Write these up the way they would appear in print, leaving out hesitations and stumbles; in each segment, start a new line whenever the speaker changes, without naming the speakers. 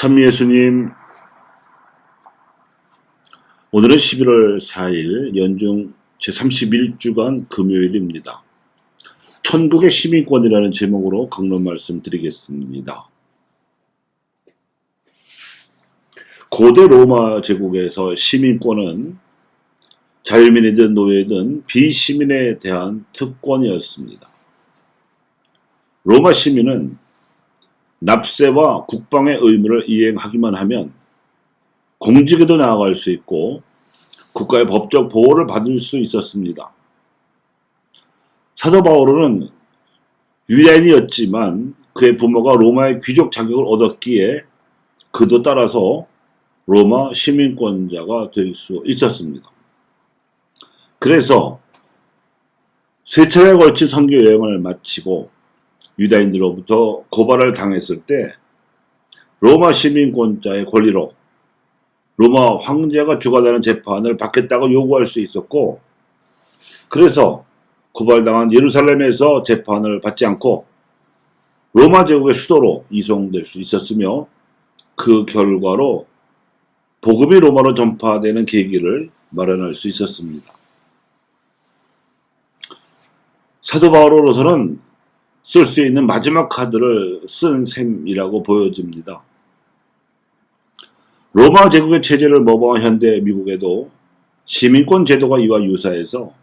참 예수님, 오늘은 11월 4일 연중 제31주간 금요일입니다. 천국의 시민권이라는 제목으로 강론 말씀 드리겠습니다. 고대 로마 제국에서 시민권은 자유민이든 노예든 비시민에 대한 특권이었습니다. 로마 시민은 납세와 국방의 의무를 이행하기만 하면 공직에도 나아갈 수 있고 국가의 법적 보호를 받을 수 있었습니다. 사도 바오로는 유대인이었지만 그의 부모가 로마의 귀족 자격을 얻었기에 그도 따라서 로마 시민권자가 될 수 있었습니다. 그래서 세 차례에 걸친 선교 여행을 마치고 유다인들로부터 고발을 당했을 때 로마 시민권자의 권리로 로마 황제가 주관하는 재판을 받겠다고 요구할 수 있었고, 그래서 고발당한 예루살렘에서 재판을 받지 않고 로마 제국의 수도로 이송될 수 있었으며, 그 결과로 복음이 로마로 전파되는 계기를 마련할 수 있었습니다. 사도 바오로로서는 쓸 수 있는 마지막 카드를 쓴 셈이라고 보여집니다. 로마 제국의 체제를 모방한 현대 미국에도 시민권 제도가 이와 유사해서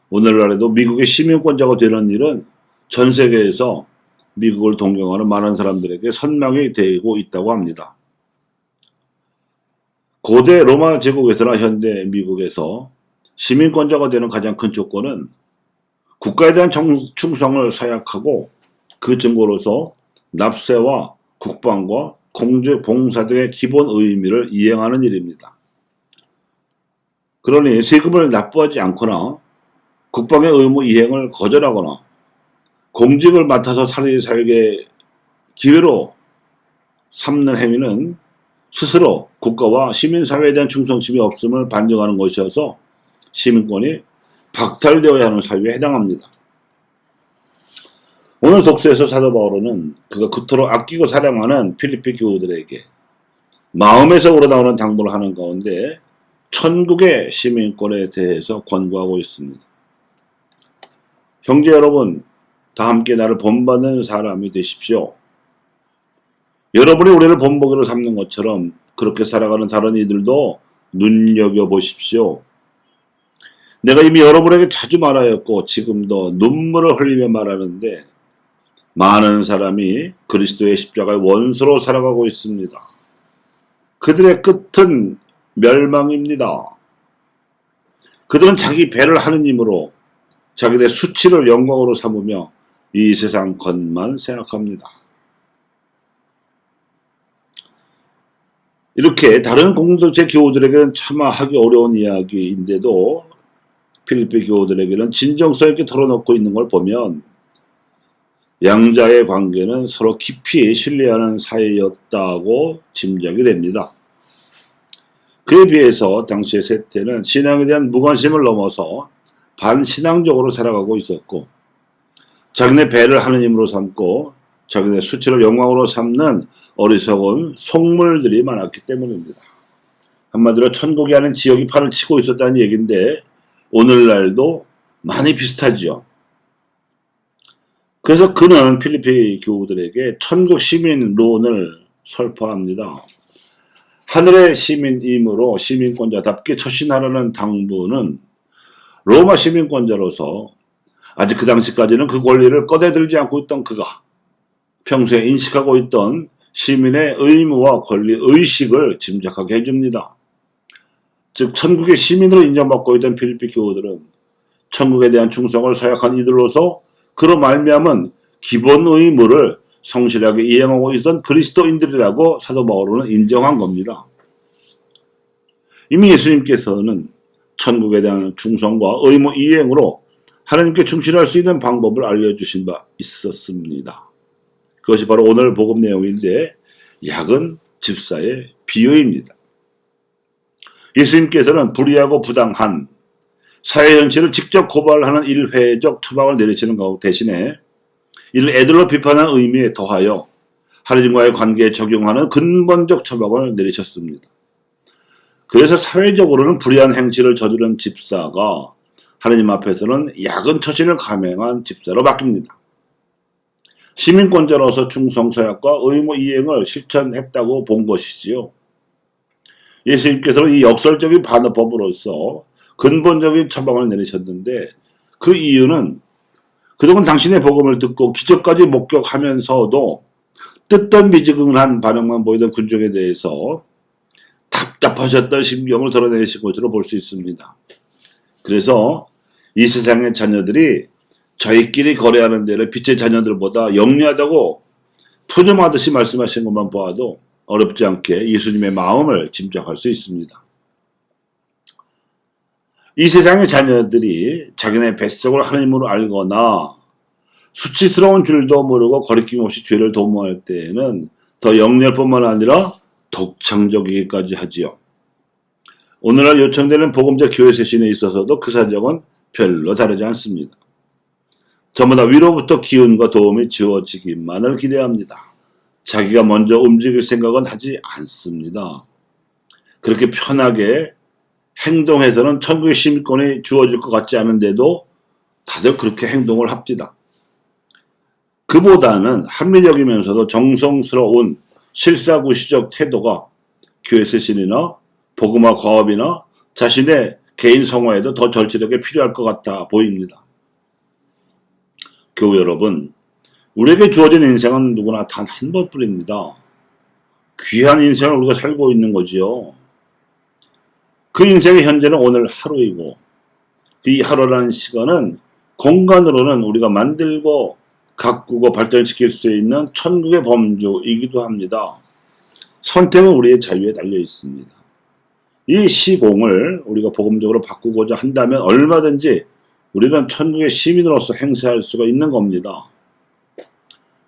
오늘날에도 미국의 시민권자가 되는 일은 전 세계에서 미국을 동경하는 많은 사람들에게 선망이 되고 있다고 합니다. 고대 로마 제국에서나 현대 미국에서 시민권자가 되는 가장 큰 조건은 국가에 대한 충성을 서약하고 그 증거로서 납세와 국방과 공제 봉사 등의 기본 의무를 이행하는 일입니다. 그러니 세금을 납부하지 않거나 국방의 의무 이행을 거절하거나 공직을 맡아서 살게 기회로 삼는 행위는 스스로 국가와 시민사회에 대한 충성심이 없음을 반증하는 것이어서 시민권이 박탈되어야 하는 사유에 해당합니다. 오늘 독서에서 사도 바오로는 그가 그토록 아끼고 사랑하는 필리피 교우들에게 마음에서 우러나오는 당부를 하는 가운데 천국의 시민권에 대해서 권고하고 있습니다. 형제 여러분, 다 함께 나를 본받는 사람이 되십시오. 여러분이 우리를 본보기로 삼는 것처럼 그렇게 살아가는 다른 이들도 눈여겨보십시오. 내가 이미 여러분에게 자주 말하였고 지금도 눈물을 흘리며 말하는데 많은 사람이 그리스도의 십자가의 원수로 살아가고 있습니다. 그들의 끝은 멸망입니다. 그들은 자기 배를 하느님으로 자기들의 수치를 영광으로 삼으며 이 세상 것만 생각합니다. 이렇게 다른 공동체 교우들에게는 차마 하기 어려운 이야기인데도 필리피 교우들에게는 진정성 있게 털어놓고 있는 걸 보면 양자의 관계는 서로 깊이 신뢰하는 사이였다고 짐작이 됩니다. 그에 비해서 당시의 세태는 신앙에 대한 무관심을 넘어서 반신앙적으로 살아가고 있었고 자기네 배를 하느님으로 삼고 자기네 수치를 영광으로 삼는 어리석은 속물들이 많았기 때문입니다. 한마디로 천국이 아닌 지역이 판을 치고 있었다는 얘기인데 오늘날도 많이 비슷하지요. 그래서 그는 필리피 교우들에게 천국 시민론을 설파합니다. 하늘의 시민이므로 시민권자답게 처신하라는 당부는 로마 시민권자로서 아직 그 당시까지는 그 권리를 꺼내들지 않고 있던 그가 평소에 인식하고 있던 시민의 의무와 권리 의식을 짐작하게 해줍니다. 즉 천국의 시민으로 인정받고 있던 필리피 교우들은 천국에 대한 충성을 서약한 이들로서 그로 말미암은 기본 의무를 성실하게 이행하고 있던 그리스도인들이라고 사도 바오로는 인정한 겁니다. 이미 예수님께서는 천국에 대한 충성과 의무 이행으로 하나님께 충실할 수 있는 방법을 알려주신 바 있었습니다. 그것이 바로 오늘 복음 내용인데 야근 집사의 비유입니다. 예수님께서는 불의하고 부당한 사회 현실을 직접 고발하는 일회적 처방을 내리시는 것 대신에 이를 애들로 비판하는 의미에 더하여 하느님과의 관계에 적용하는 근본적 처벌을 내리셨습니다. 그래서 사회적으로는 불의한 행실을 저지른 집사가 하느님 앞에서는 야근 처신을 감행한 집사로 바뀝니다. 시민권자로서 충성서약과 의무 이행을 실천했다고 본 것이지요. 예수님께서는 이 역설적인 반어법으로서 근본적인 처방을 내리셨는데 그 이유는 그동안 당신의 복음을 듣고 기적까지 목격하면서도 뜻던미지근한 반응만 보이던 군중에 대해서 답답하셨던 심경을 드러내신 것으로 볼 수 있습니다. 그래서 이 세상의 자녀들이 저희끼리 거래하는 데를 빛의 자녀들보다 영리하다고 푸념하듯이 말씀하신 것만 보아도 어렵지 않게 예수님의 마음을 짐작할 수 있습니다. 이 세상의 자녀들이 자기네 뱃속을 하나님으로 알거나 수치스러운 줄도 모르고 거리낌 없이 죄를 도모할 때에는 더 영리할 뿐만 아니라 독창적이기까지 하지요. 오늘날 요청되는 복음자 교회 쇄신에 있어서도 그 사정은 별로 다르지 않습니다. 전부 다 위로부터 기운과 도움이 주어지기만을 기대합니다. 자기가 먼저 움직일 생각은 하지 않습니다. 그렇게 편하게 행동해서는 천국의 시민권이 주어질 것 같지 않은데도 다들 그렇게 행동을 합니다. 그보다는 합리적이면서도 정성스러운 실사구시적 태도가 교회 쇄신이나 복음화 과업이나 자신의 개인 성화에도 더 절실하게 필요할 것 같아 보입니다. 교우 여러분, 우리에게 주어진 인생은 누구나 단 한 번뿐입니다. 귀한 인생을 우리가 살고 있는 거지요. 그 인생의 현재는 오늘 하루이고 이 하루라는 시간은 공간으로는 우리가 만들고 가꾸고 발전시킬 수 있는 천국의 범주이기도 합니다. 선택은 우리의 자유에 달려 있습니다. 이 시공을 우리가 복음적으로 바꾸고자 한다면 얼마든지 우리는 천국의 시민으로서 행사할 수가 있는 겁니다.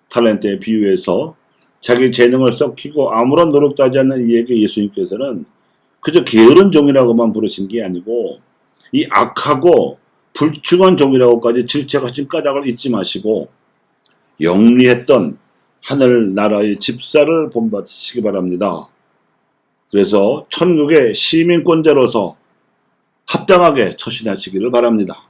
탤런트에 비유해서 자기 재능을 썩히고 아무런 노력도 하지 않는 이에게 예수님께서는 그저 게으른 종이라고만 부르신 게 아니고 이 악하고 불충한 종이라고까지 질책하신 까닭을 잊지 마시고 영리했던 하늘나라의 집사를 본받으시기 바랍니다. 그래서 천국의 시민권자로서 합당하게 처신하시기를 바랍니다.